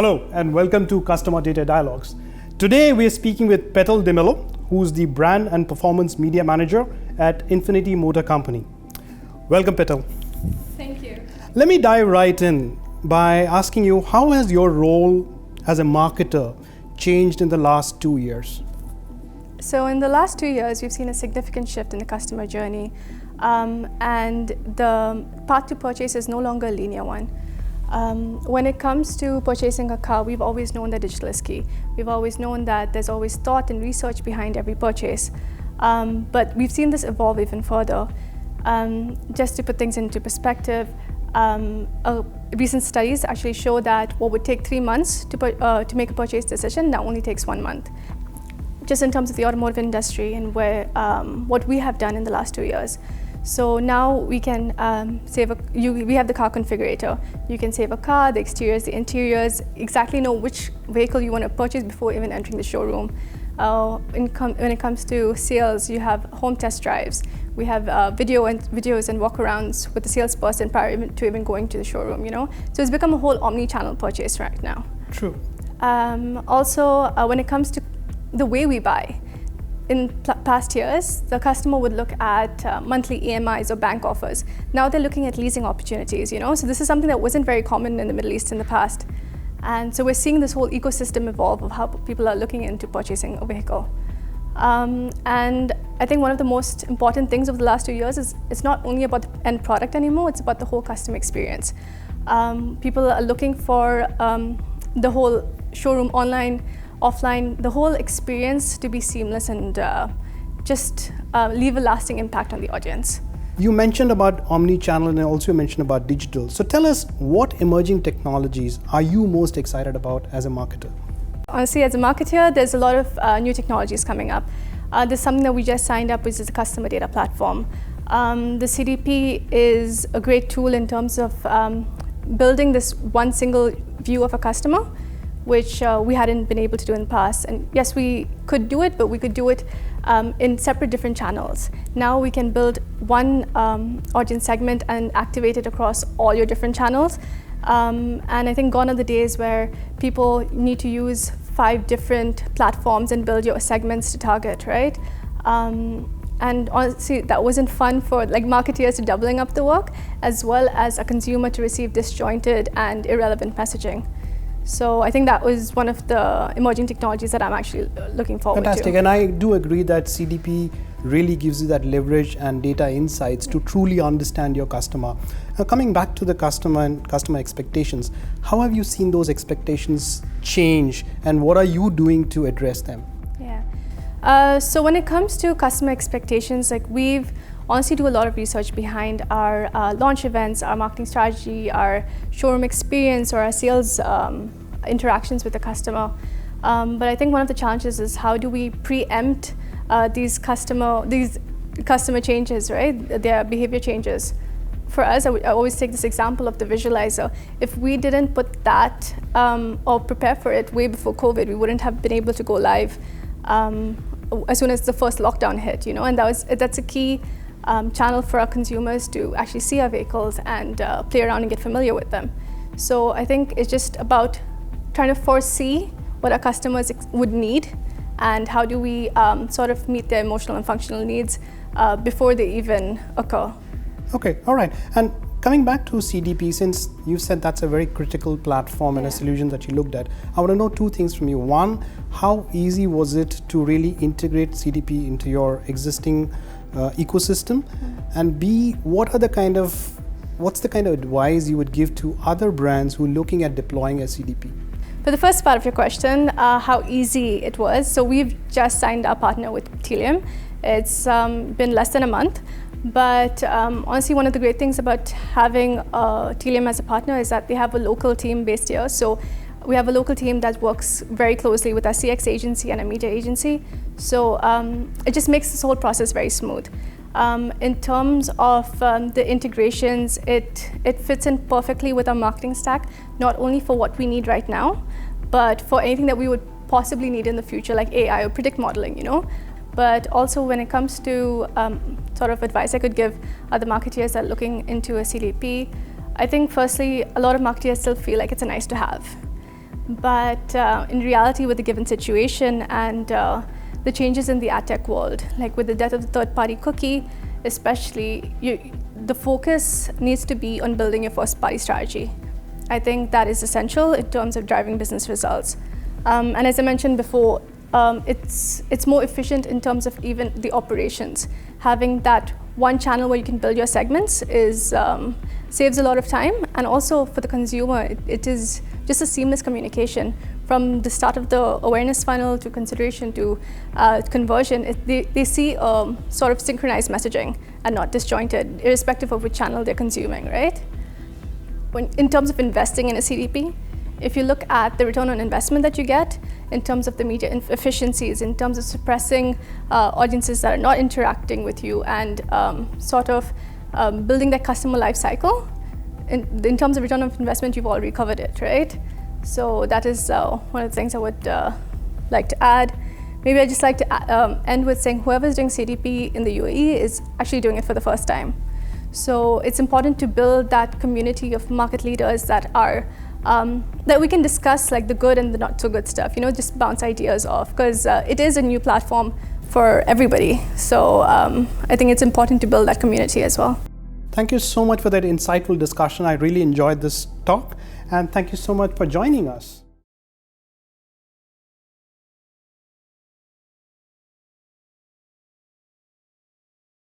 Hello and welcome to Customer Data Dialogues. Today we are speaking with Melo, who's the Brand and Performance Media Manager at Infiniti Motor Company. Welcome, Petal. Thank you. Let me dive right in by asking you, how has your role as a marketer changed in the last 2 years? So in the last 2 years, we've seen a significant shift in the customer journey, and the path to purchase is no longer a linear one. When it comes to purchasing a car, we've always known that digital is key. We've always known that there's always thought and research behind every purchase. But we've seen this evolve even further. Just to put things into perspective, recent studies actually show that what would take 3 months to make a purchase decision now only takes 1 month. Just in terms of the automotive industry and what we have done in the last 2 years. So now we can we have the car configurator. You can save a car, the exteriors, the interiors, exactly know which vehicle you want to purchase before even entering the showroom. When it comes to sales, you have home test drives. We have videos and walkarounds with the salesperson prior to even going to the showroom, So it's become a whole omnichannel purchase right now. True. Also, when it comes to the way we buy, in past years, the customer would look at monthly EMIs or bank offers. Now they're looking at leasing opportunities, So this is something that wasn't very common in the Middle East in the past. And so we're seeing this whole ecosystem evolve of how people are looking into purchasing a vehicle. And I think one of the most important things over the last 2 years is it's not only about the end product anymore, it's about the whole customer experience. People are looking for the whole showroom, online, offline, the whole experience to be seamless and just leave a lasting impact on the audience. You mentioned about omni-channel and also mentioned about digital. So tell us, what emerging technologies are you most excited about as a marketer? Honestly, as a marketer, there's a lot of new technologies coming up. There's something that we just signed up, which is a customer data platform. The CDP is a great tool in terms of building this one single view of a customer, which we hadn't been able to do in the past. And yes, we could do it, but we could do it in separate different channels. Now we can build one audience segment and activate it across all your different channels. And I think gone are the days where people need to use 5 different platforms and build your segments to target, right? And honestly, that wasn't fun for marketeers to doubling up the work, as well as a consumer to receive disjointed and irrelevant messaging. So I think that was one of the emerging technologies that I'm actually looking forward to. Fantastic, and I do agree that CDP really gives you that leverage and data insights to truly understand your customer. Now, coming back to the customer and customer expectations, how have you seen those expectations change and what are you doing to address them? Yeah, so when it comes to customer expectations, we've honestly do a lot of research behind our launch events, our marketing strategy, our showroom experience, or our sales interactions with the customer. But I think one of the challenges is how do we preempt these customer changes, right? Their behavior changes. For us, I always take this example of the visualizer. If we didn't put that or prepare for it way before COVID, we wouldn't have been able to go live as soon as the first lockdown hit, And that's a key channel for our consumers to actually see our vehicles and play around and get familiar with them. So I think it's just about trying to foresee what our customers would need and how do we sort of meet their emotional and functional needs before they even occur. Okay, all right. And coming back to CDP, since you said that's a very critical platform and a solution that you looked at, I want to know 2 things from you. One, how easy was it to really integrate CDP into your existing ecosystem? And B, what's the kind of advice you would give to other brands who are looking at deploying a CDP? For the first part of your question, how easy it was. So we've just signed our partner with Tealium. It's been less than a month. But honestly, one of the great things about having Tealium as a partner is that they have a local team based here. So we have a local team that works very closely with our CX agency and a media agency. So it just makes this whole process very smooth. In terms of the integrations, it fits in perfectly with our marketing stack, not only for what we need right now, but for anything that we would possibly need in the future, like AI or predict modeling, But also when it comes to sort of advice I could give other marketeers that are looking into a CDP, I think firstly, a lot of marketeers still feel like it's a nice to have. But in reality, with the given situation and the changes in the ad tech world, like with the death of the third-party cookie, especially, the focus needs to be on building your first-party strategy. I think that is essential in terms of driving business results. And as I mentioned before, it's more efficient in terms of even the operations. Having that one channel where you can build your segments saves a lot of time, and also for the consumer, it is just a seamless communication from the start of the awareness funnel to consideration to conversion. They see sort of synchronized messaging and not disjointed, irrespective of which channel they're consuming, right? In terms of investing in a CDP, if you look at the return on investment that you get in terms of the media efficiencies, in terms of suppressing audiences that are not interacting with you, and building that customer life cycle, in terms of return on investment, you've already covered it, right? So that is one of the things I would like to add. Maybe I'd just like to end with saying whoever's doing CDP in the UAE is actually doing it for the first time. So it's important to build that community of market leaders that are that we can discuss like the good and the not so good stuff, just bounce ideas off, because it is a new platform for everybody. So I think it's important to build that community as well. Thank you so much for that insightful discussion. I really enjoyed this talk, and thank you so much for joining us.